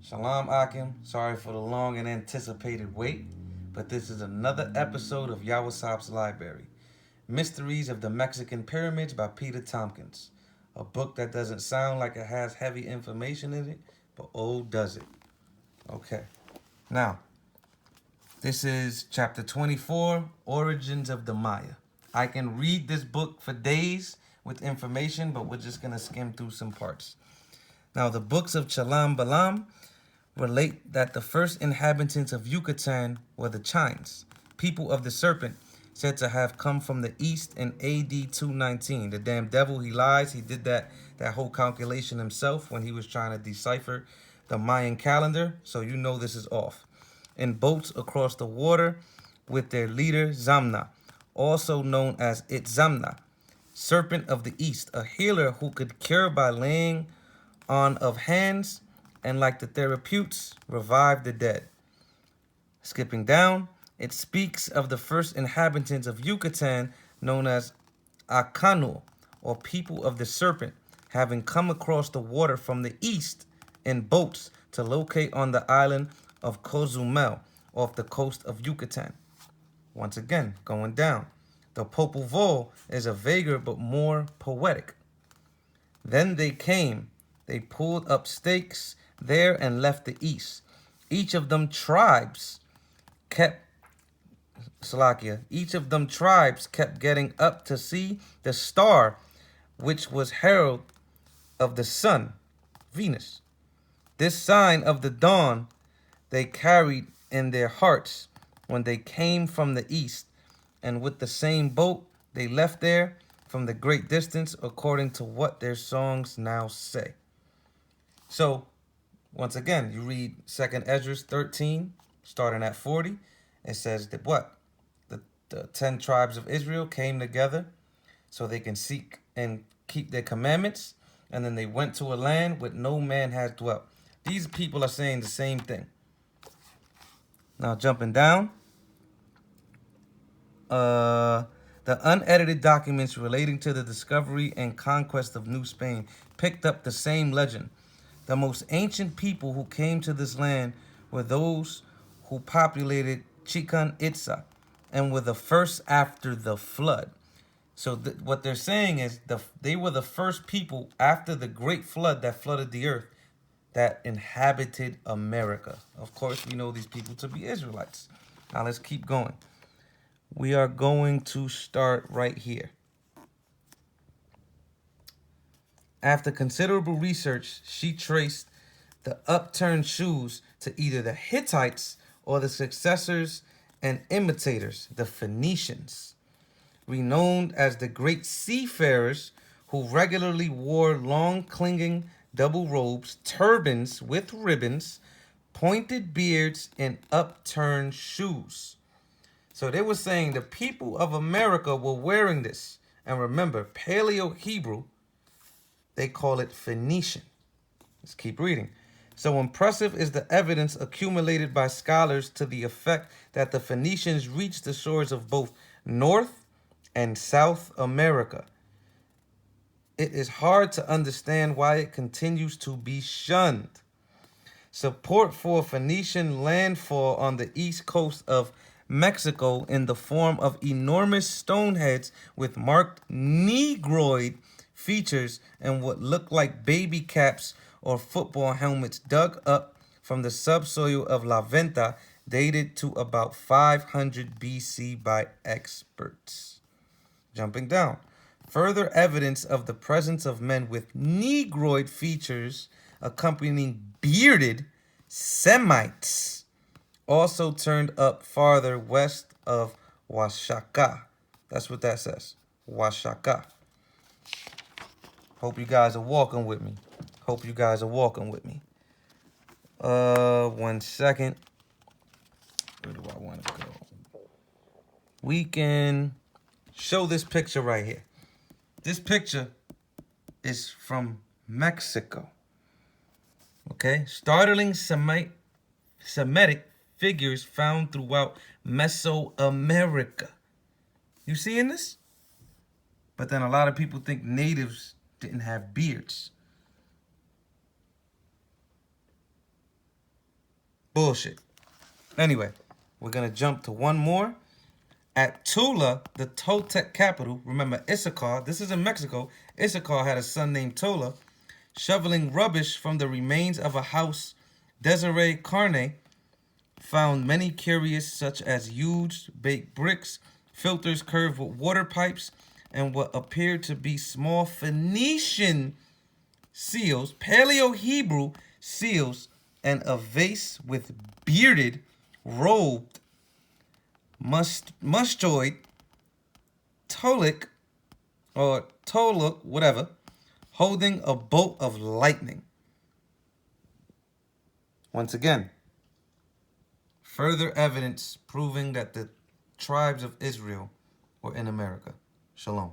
Shalom Akim, sorry for the long and anticipated wait, but this is another episode of Yawasop's Library, Mysteries of the Mexican Pyramids by Peter Tompkins, a book that doesn't sound like it has heavy information in it, but oh does it. Okay, now, this is chapter 24, Origins of the Maya. I can read this book for days with information, but we're just going to skim through some parts. Now, the books of Chalam Balam relate that the first inhabitants of Yucatan were the Chines, people of the serpent, said to have come from the east in AD 219. The damn devil, he lies. He did that whole calculation himself when he was trying to decipher the Mayan calendar, so you know this is off. In boats across the water with their leader Zamna, also known as Itzamna, serpent of the east, a healer who could cure by laying on of hands, and like the therapeutes, revive the dead. Skipping down, it speaks of the first inhabitants of Yucatan, known as Acanu, or people of the serpent, having come across the water from the east in boats to locate on the island of Cozumel, off the coast of Yucatan. Once again, going down, the Popol Vuh is a vaguer but more poetic. Then they came, they pulled up stakes there and left the east. Each of them tribes kept getting up to see the star, which was herald of the sun, Venus. This sign of the dawn they carried in their hearts when they came from the east, and with the same boat they left there from the great distance, according to what their songs now say. So, once again, you read 2nd Ezra 13, starting at 40. It says that what? The 10 tribes of Israel came together so they can seek and keep their commandments. And then they went to a land where no man has dwelt. These people are saying the same thing. Now, jumping down. The unedited documents relating to the discovery and conquest of New Spain picked up the same legend. The most ancient people who came to this land were those who populated Chichen Itza and were the first after the flood. So what they're saying is they were the first people after the great flood that flooded the earth that inhabited America. Of course, we know these people to be Israelites. Now let's keep going. We are going to start right here. After considerable research, she traced the upturned shoes to either the Hittites or the successors and imitators, the Phoenicians, renowned as the great seafarers who regularly wore long clinging double robes, turbans with ribbons, pointed beards, and upturned shoes. So they were saying the people of America were wearing this. And remember, Paleo-Hebrew, they call it Phoenician. Let's keep reading. So impressive is the evidence accumulated by scholars to the effect that the Phoenicians reached the shores of both North and South America. It is hard to understand why it continues to be shunned. Support for Phoenician landfall on the east coast of Mexico in the form of enormous stone heads with marked Negroid features and what looked like baby caps or football helmets dug up from the subsoil of La Venta, dated to about 500 BC by experts. Jumping down. Further evidence of the presence of men with Negroid features accompanying bearded Semites also turned up farther west of Oaxaca. That's what that says. Oaxaca. Hope you guys are walking with me. One second. Where do I want to go? We can show this picture right here. This picture is from Mexico. Okay? Startling Semitic figures found throughout Meso-America. You seeing this? But then a lot of people think natives didn't have beards. Bullshit. Anyway, we're going to jump to one more. At Tula, the Toltec capital, remember Issachar, this is in Mexico. Issachar had a son named Tola. Shoveling rubbish from the remains of a house, Desiree Carne found many curious, such as huge baked bricks, filters curved with water pipes, and what appeared to be small Phoenician seals, Paleo-Hebrew seals, and a vase with bearded, robed, mustoid, Tolic, or Toluk, whatever, holding a bolt of lightning. Once again, further evidence proving that the tribes of Israel were in America. Shalom.